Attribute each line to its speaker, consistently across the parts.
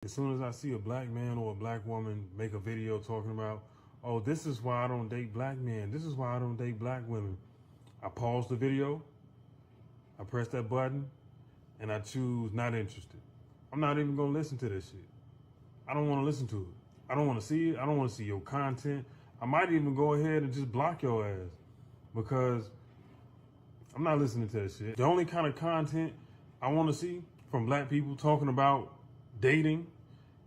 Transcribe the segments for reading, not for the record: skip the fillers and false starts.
Speaker 1: As soon as I see a black man or a black woman make a video talking about, oh, this is why I don't date black men, this is why I don't date black women, I pause the video, I press that button, and I choose not interested. I'm not even gonna listen to this shit. I don't wanna listen to it. I don't wanna see it. I don't wanna see your content. I might even go ahead and just block your ass because I'm not listening to that shit. The only kind of content I wanna see from black people talking about dating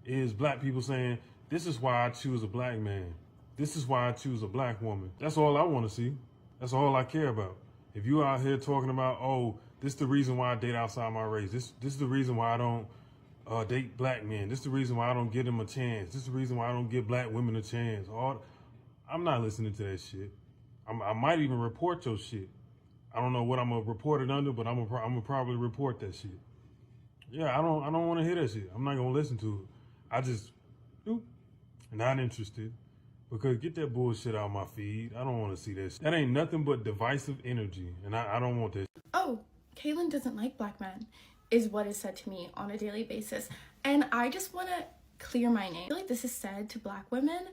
Speaker 1: is black people saying, this is why I choose a black man. This is why I choose a black woman. That's all I want to see. That's all I care about. If you out here talking about, oh, this is the reason why I date outside my race. This is the reason why I don't date black men. This is the reason why I don't give them a chance. This is the reason why I don't give black women a chance. I'm not listening to that shit. I might even report your shit. I don't know what I'm gonna report it under, but I'm gonna probably report that shit. Yeah, I don't want to hear that shit. I'm not gonna listen to it. I just, not interested. Because get that bullshit out of my feed. I don't want to see that shit. That ain't nothing but divisive energy, and I don't want that.
Speaker 2: Oh, Kaylin doesn't like black men, is what is said to me on a daily basis. And I just want to clear my name. I feel like this is said to black women,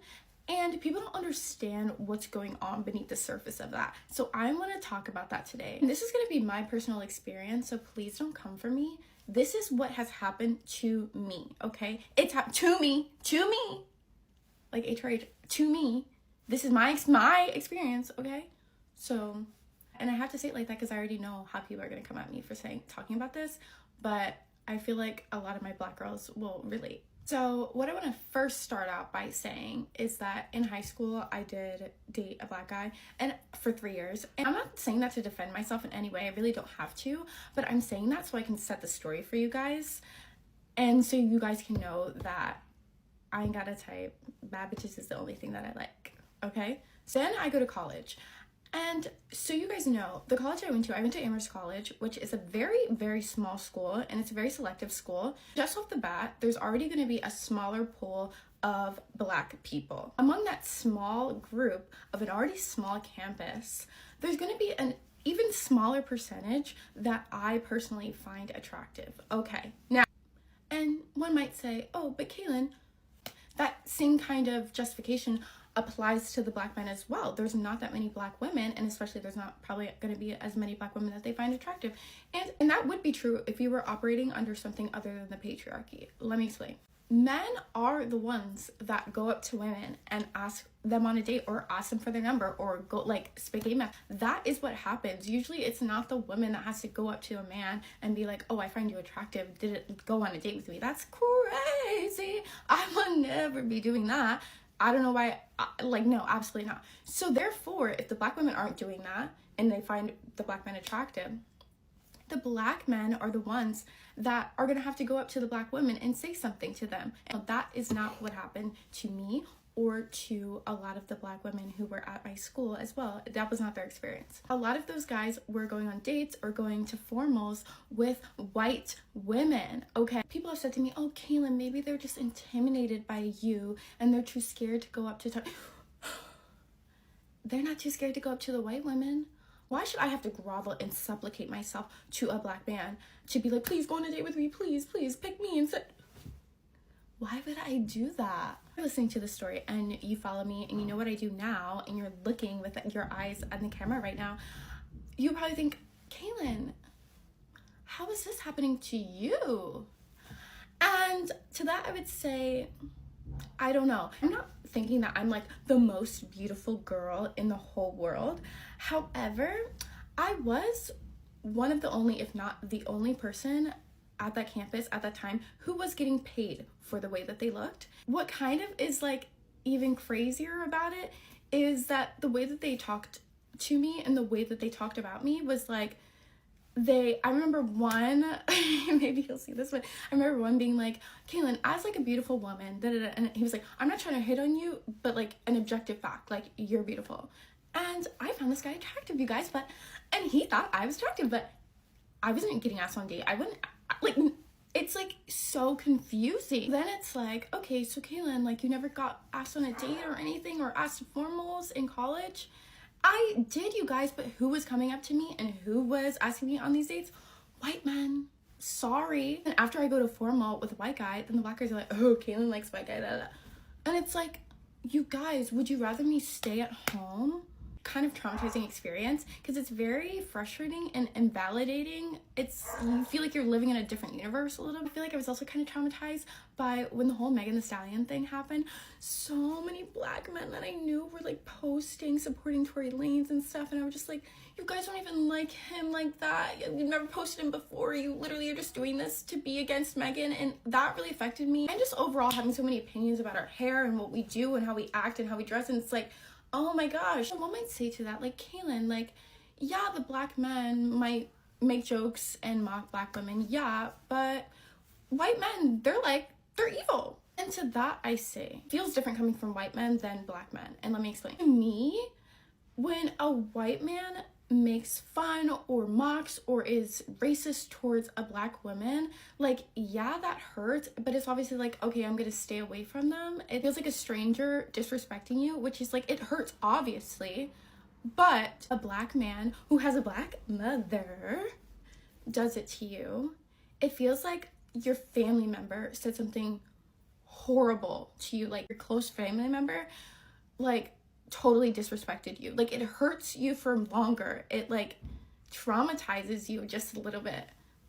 Speaker 2: and people don't understand what's going on beneath the surface of that. So I want to talk about that today. And this is going to be my personal experience, so please don't come for me. This is what has happened to me, okay? It's happened to me, like HRH, to me. This is my experience, okay? So, and I have to say it like that because I already know how people are going to come at me for talking about this, but I feel like a lot of my black girls will relate. So what I want to first start out by saying is that in high school, I did date a black guy and for 3 years. And I'm not saying that to defend myself in any way. I really don't have to, but I'm saying that so I can set the story for you guys. And so you guys can know that I ain't got a type. Bad bitches is the only thing that I like, okay? So then I go to college. And so you guys know, the college I went to Amherst College, which is a very, very small school, and it's a very selective school. Just off the bat, there's already going to be a smaller pool of black people. Among that small group of an already small campus, there's going to be an even smaller percentage that I personally find attractive. Okay, now, and one might say, oh, but Kaylin, that same kind of justification applies to the black men as well. There's not that many black women, and especially there's not probably going to be as many black women that they find attractive. And that would be true if you were operating under something other than the patriarchy. Let me explain. Men are the ones that go up to women and ask them on a date or ask them for their number or go like speak a man. That is what happens. Usually it's not the woman that has to go up to a man and be like, oh, I find you attractive. Did it go on a date with me? That's crazy. I would never be doing that. I don't know why, no, absolutely not. So therefore, if the black women aren't doing that and they find the black men attractive, the black men are the ones that are gonna have to go up to the black women and say something to them. And that is not what happened to me or to a lot of the black women who were at my school as well. That was not their experience. A lot of those guys were going on dates or going to formals with white women, okay? People have said to me, oh, Kaylin, maybe they're just intimidated by you and they're too scared to go up to They're not too scared to go up to the white women. Why should I have to grovel and supplicate myself to a black man to be like, please go on a date with me, please, please pick me and say, why would I do that? You're listening to the story and you follow me and you know what I do now and you're looking with your eyes on the camera right now, you probably think, Kaylin, how is this happening to you? And to that I would say, I don't know. I'm not thinking that I'm like the most beautiful girl in the whole world. However, I was one of the only, if not the only person at that campus at that time who was getting paid for the way that they looked. What kind of is like even crazier about it is that the way that they talked to me and the way that they talked about me was like, I remember one, maybe you'll see this one, I remember one being like, Kaylin, as like a beautiful woman, and he was like, I'm not trying to hit on you, but like an objective fact, like you're beautiful. And I found this guy attractive, you guys, and he thought I was attractive, but I wasn't getting asked on a date. I wouldn't, like, it's like so confusing. Then it's like, okay, so Kaylin, like you never got asked on a date or anything or asked formals in college? I did, you guys, but who was coming up to me and who was asking me on these dates? White men. sorry. And after I go to formal with a white guy, then the black guys are like, oh, Kaylin likes white guy, blah, blah. And it's like, you guys, would you rather me stay at home? Kind of traumatizing experience, because it's very frustrating and invalidating. You feel like you're living in a different universe a little. I feel like I was also kind of traumatized by when the whole Megan Thee Stallion thing happened. So many black men that I knew were like posting, supporting Tory Lanez and stuff, and I was just like, you guys don't even like him like that. You've never posted him before. You literally are just doing this to be against Megan, and that really affected me. And just overall having so many opinions about our hair and what we do and how we act and how we dress, and it's like, oh my gosh. One might say to that, like, Kaylin, like, yeah, the black men might make jokes and mock black women, yeah, but white men, they're evil. And to that I say, it feels different coming from white men than black men. And let me explain. To me, when a white man makes fun or mocks or is racist towards a black woman, like, yeah, that hurts, but it's obviously like, okay, I'm gonna stay away from them. It feels like a stranger disrespecting you, which is like, it hurts obviously, but a black man who has a black mother does it to you, it feels like your family member said something horrible to you, like your close family member, like, totally disrespected you. Like, it hurts you for longer. It like traumatizes you just a little bit.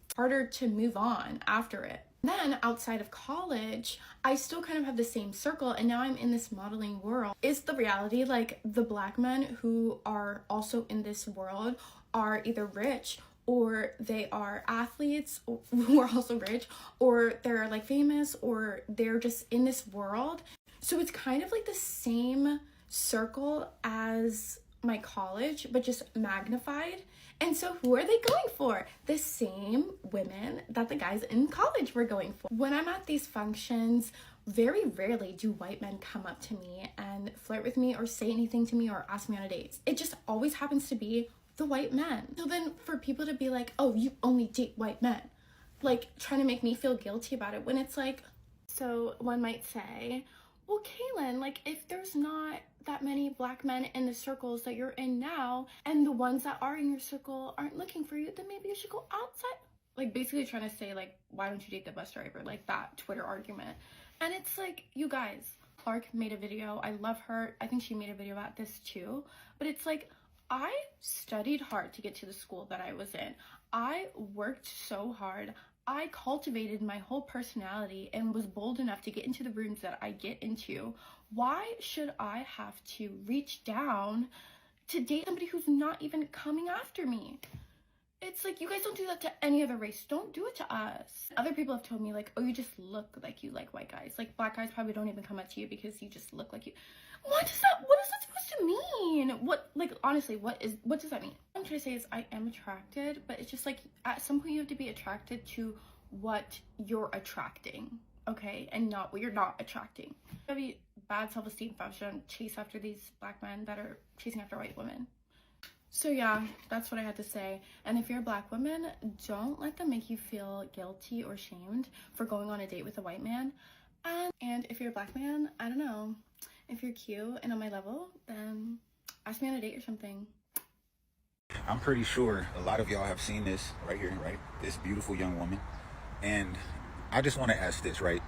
Speaker 2: It's harder to move on after it. Then outside of college, I still kind of have the same circle, and now I'm in this modeling world. Is the reality like the black men who are also in this world are either rich, or they are athletes who are also rich, or they're like famous, or they're just in this world. So it's kind of like the same circle as my college, but just magnified. And so who are they going for? The same women that the guys in college were going for. When I'm at these functions, very rarely do white men come up to me and flirt with me or say anything to me or ask me on a date. It just always happens to be the white men. So then for people to be like, oh, you only date white men, like trying to make me feel guilty about it, when it's like, so one might say, well, Kaylin, like, if there's not that many black men in the circles that you're in now, and the ones that are in your circle aren't looking for you, then maybe you should go outside. Like, basically trying to say, like, why don't you date the bus driver? Like, that Twitter argument. And it's like, you guys, Clark made a video. I love her. I think she made a video about this too. But it's like, I studied hard to get to the school that I was in. I worked so hard. I cultivated my whole personality and was bold enough to get into the rooms that I get into. Why should I have to reach down to date somebody who's not even coming after me? It's like, you guys don't do that to any other race. Don't do it to us. Other people have told me, like, oh, you just look like you like white guys. Like, black guys probably don't even come up to you because you just look like you. What is that supposed to mean? What, like, honestly, what does that mean? What I'm trying to say is I am attracted, but it's just like, at some point you have to be attracted to what you're attracting, okay? And not what you're not attracting. That'd be bad self-esteem if I was trying to chase after these black men that are chasing after white women. So yeah, that's what I had to say. And if you're a black woman, don't let them make you feel guilty or shamed for going on a date with a white man. And if you're a black man, I don't know, if you're cute and on my level, then ask me on a date or something.
Speaker 3: I'm pretty sure a lot of y'all have seen this right here, right? This beautiful young woman. And I just want to ask this, right?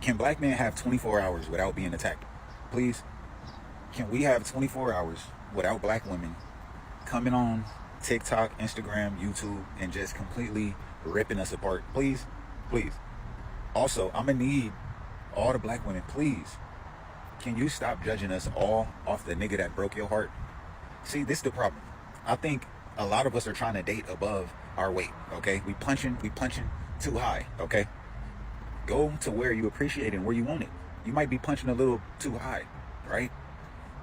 Speaker 3: Can black men have 24 hours without being attacked? Please? Can we have 24 hours without black women coming on TikTok, Instagram, YouTube, and just completely ripping us apart? Please? Please. Also, I'm gonna need all the black women, please, can you stop judging us all off the nigga that broke your heart? See, this is the problem. I think a lot of us are trying to date above our weight, okay? We punching too high, okay? Go to where you appreciate it and where you want it. You might be punching a little too high, right?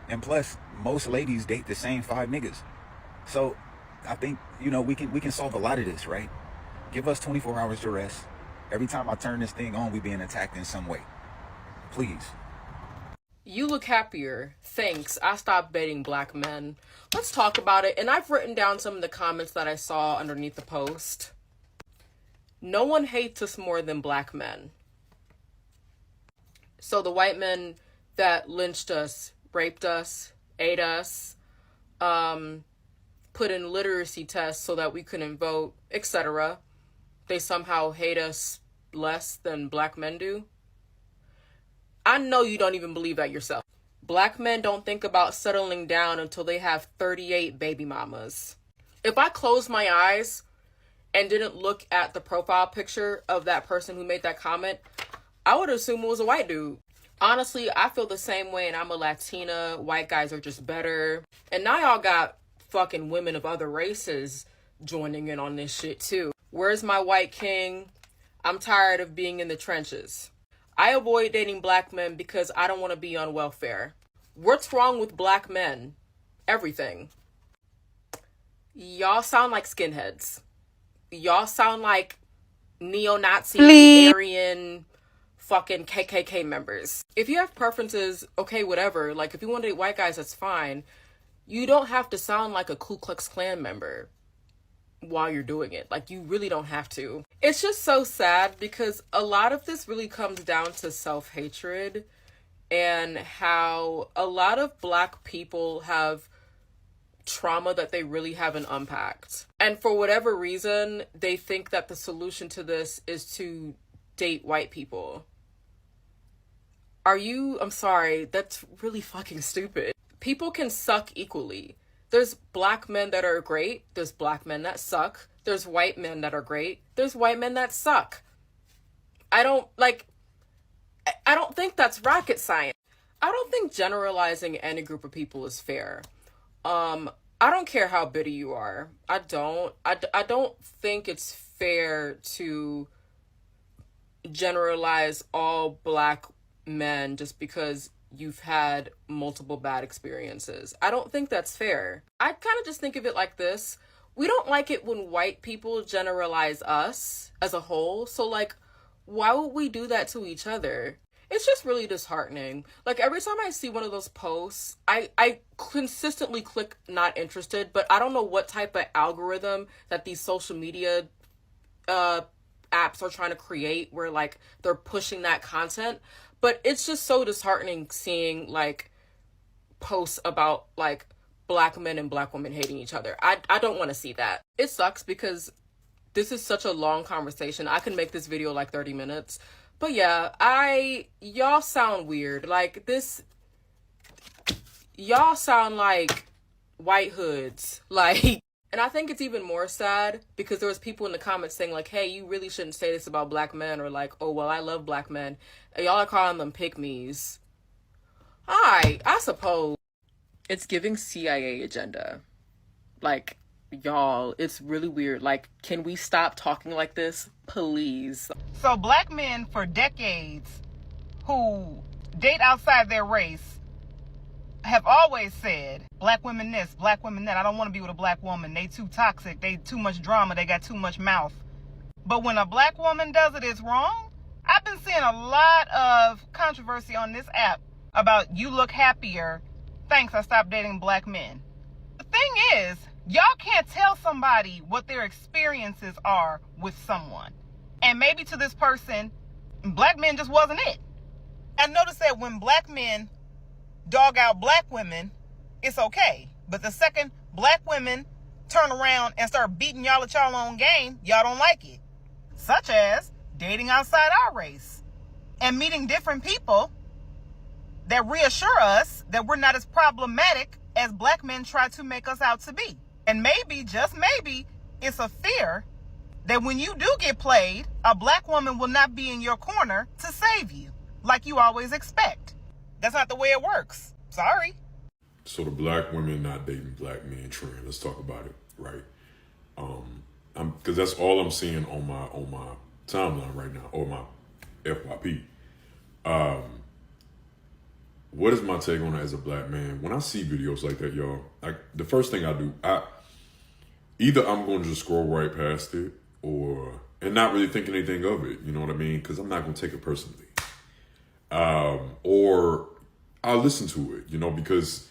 Speaker 3: And plus, most ladies date the same 5 niggas. So I think, you know, we can solve a lot of this, right? Give us 24 hours to rest. Every time I turn this thing on, we being attacked in some way. Please.
Speaker 4: You look happier. Thanks. I stopped dating black men. Let's talk about it. And I've written down some of the comments that I saw underneath the post. No one hates us more than black men. So the white men that lynched us, raped us, ate us, put in literacy tests so that we couldn't vote, etc., they somehow hate us less than black men do. I know you don't even believe that yourself. Black men don't think about settling down until they have 38 baby mamas. If I closed my eyes and didn't look at the profile picture of that person who made that comment, I would assume it was a white dude. Honestly, I feel the same way, and I'm a Latina. White guys are just better. And now y'all got fucking women of other races joining in on this shit too. Where's my white king? I'm tired of being in the trenches. I avoid dating black men because I don't want to be on welfare. What's wrong with black men? Everything. Y'all sound like skinheads. Y'all sound like neo-Nazi, Aryan, fucking KKK members. If you have preferences, okay, whatever. Like, if you want to date white guys, that's fine. You don't have to sound like a Ku Klux Klan member while you're doing it. Like, you really don't have to. It's just so sad because a lot of this really comes down to self-hatred and how a lot of black people have trauma that they really haven't unpacked. And for whatever reason, they think that the solution to this is to date white people. I'm sorry, that's really fucking stupid. People can suck equally. There's black men that are great. There's black men that suck. There's white men that are great. There's white men that suck. I don't think that's rocket science. I don't think generalizing any group of people is fair. I don't care how bitter you are. I don't think it's fair to generalize all black men just because you've had multiple bad experiences. I don't think that's fair. I kind of just think of it like this. We don't like it when white people generalize us as a whole. So, like, why would we do that to each other? It's just really disheartening. Like, every time I see one of those posts, I consistently click not interested, but I don't know what type of algorithm that these social media apps are trying to create where, like, they're pushing that content. But it's just so disheartening seeing, like, posts about, like, black men and black women hating each other. I don't want to see that. It sucks because this is such a long conversation. I can make this video like 30 minutes. But yeah, y'all sound weird. Like, y'all sound like white hoods. Like, and I think it's even more sad because there was people in the comments saying, like, hey, you really shouldn't say this about black men, or like, oh, well, I love black men. And y'all are calling them pick-me's. I suppose. It's giving CIA agenda. Like, y'all, it's really weird. Like, can we stop talking like this, please?
Speaker 5: So black men for decades who date outside their race have always said, black women this, black women that. I don't want to be with a black woman. They too toxic. They too much drama. They got too much mouth. But when a black woman does it, it's wrong. I've been seeing a lot of controversy on this app about you look happier. Thanks, I stopped dating black men. The thing is, y'all can't tell somebody what their experiences are with someone. And maybe to this person, black men just wasn't it. I noticed that when black men dog out black women, it's okay. But the second black women turn around and start beating y'all at y'all own game, y'all don't like it. Such as dating outside our race and meeting different people that reassure us that we're not as problematic as black men try to make us out to be. And maybe, just maybe, it's a fear that when you do get played, a black woman will not be in your corner to save you like you always expect. That's not the way it works. Sorry.
Speaker 6: So the black women not dating black men trend. Let's talk about it, right? Because that's all I'm seeing on my timeline right now, or my FYP. What is my take on it as a black man? When I see videos like that, y'all, the first thing I do, either I'm going to just scroll right past it, and not really thinking anything of it. You know what I mean? Because I'm not going to take it personally. Or I'll listen to it, you know, because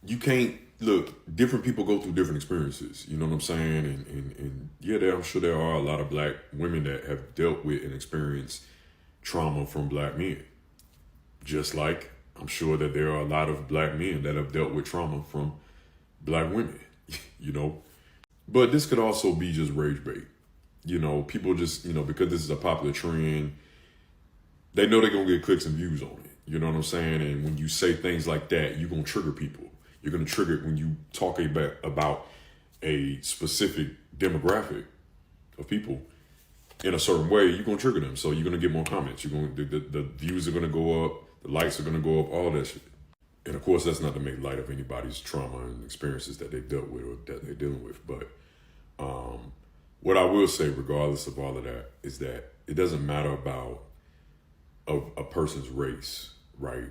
Speaker 6: you can't, look, different people go through different experiences, you know what I'm saying? And yeah, I'm sure there are a lot of black women that have dealt with and experienced trauma from black men. Just like I'm sure that there are a lot of black men that have dealt with trauma from black women, you know? But this could also be just rage bait. You know, people just, you know, because this is a popular trend, they know they're going to get clicks and views on it. You know what I'm saying? And when you say things like that, you're going to trigger people. You're going to trigger it when you talk about a specific demographic of people in a certain way. You're going to trigger them. So you're going to get more comments. You're going the views are going to go up. The likes are going to go up, all that shit. And of course, that's not to make light of anybody's trauma and experiences that they've dealt with or that they're dealing with. But what I will say, regardless of all of that, is that it doesn't matter about a person's race, right?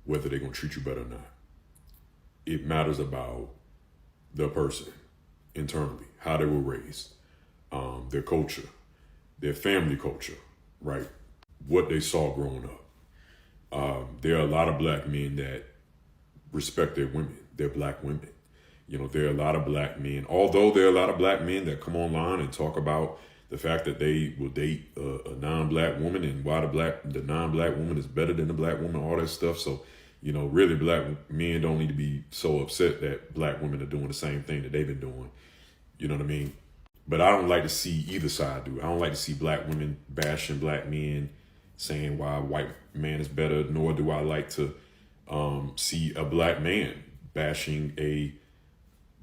Speaker 6: Whether they're going to treat you better or not. It matters about the person internally, how they were raised, their culture, their family culture, right? What they saw growing up. There are a lot of black men that respect their women, their black women. You know, there are a lot of black men, although there are a lot of black men that come online and talk about the fact that they will date a non-black woman and why the non-black woman is better than the black woman, all that stuff. So, you know, really black men don't need to be so upset that black women are doing the same thing that they've been doing. You know what I mean? But I don't like to see either side do it. I don't like to see black women bashing black men, saying why a white man is better, nor do I like to see a black man bashing a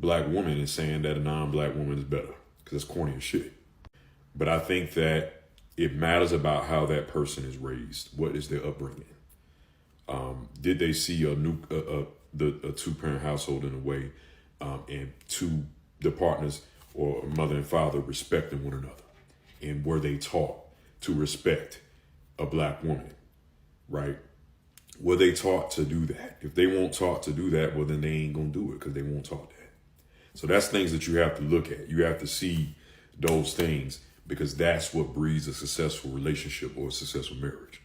Speaker 6: black woman and saying that a non-black woman is better, because that's corny as shit. But I think that it matters about how that person is raised. What is their upbringing? Did they see a two-parent household in a way, and the partners or mother and father respecting one another? And were they taught to respect a black woman, right? Were they taught to do that? If they weren't taught to do that, well, then they ain't gonna do it because they weren't taught that. So that's things that you have to look at. You have to see those things, because that's what breeds a successful relationship or a successful marriage.